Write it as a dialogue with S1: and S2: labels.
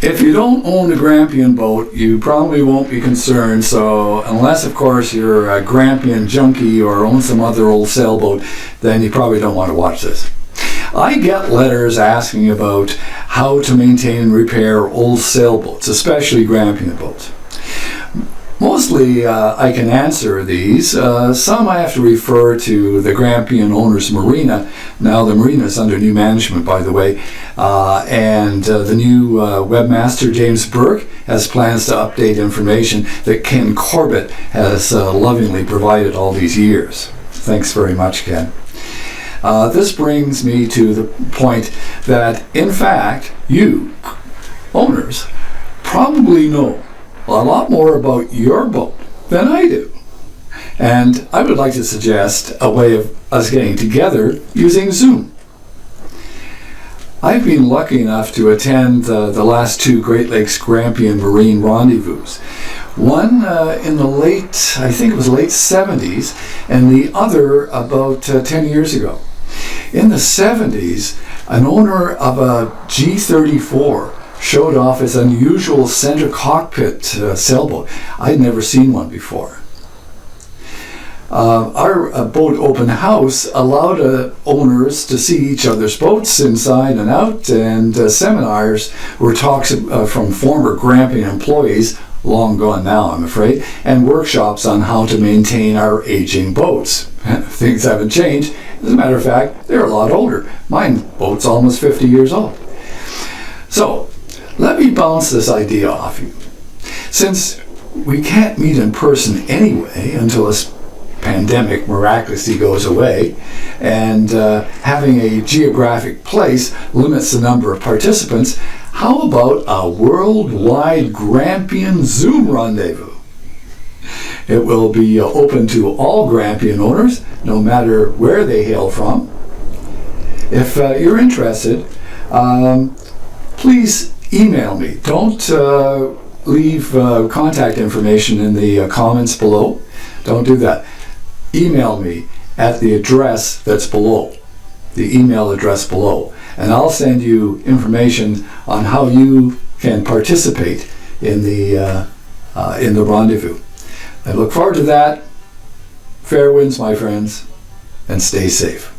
S1: If you don't own a Grampian boat, you probably won't be concerned. So unless, of course, you're a Grampian junky or own some other old sailboat, then you probably don't want to watch this. I get letters asking about how to maintain and repair old sailboats, especially Grampian boats. Mostly I can answer these. Some I have to refer to the Grampian owner's Marina. Now the Marina is under new management, by the way, and the new webmaster, James Burke, has plans to update information that Ken Corbett has lovingly provided all these years. Thanks very much, Ken. This brings me to the point that, in fact, you, owners, probably know a lot more about your boat than I do. And I would like to suggest a way of us getting together using Zoom. I've been lucky enough to attend the last two Great Lakes Grampian Marine Rendezvous. One in the late, I think it was late 70s, and the other about 10 years ago. In the 70s, an owner of a G34 showed off his unusual center cockpit sailboat. I'd never seen one before. Our boat open house allowed owners to see each other's boats inside and out, and seminars were talks from former Grampian employees, long gone now I'm afraid, and workshops on how to maintain our aging boats. Things haven't changed. As a matter of fact, they're a lot older. My boat's almost 50 years old. So, let me bounce this idea off you. Since we can't meet in person anyway until this pandemic miraculously goes away, and having a geographic place limits the number of participants, how about a worldwide Grampian Zoom rendezvous? It will be open to all Grampian owners, no matter where they hail from. If you're interested, please email me. Don't leave contact information in the comments below. Don't do that. Email me at the address that's below, the email address below, and I'll send you information on how you can participate in the rendezvous. I look forward to that. Fair winds, my friends, and stay safe.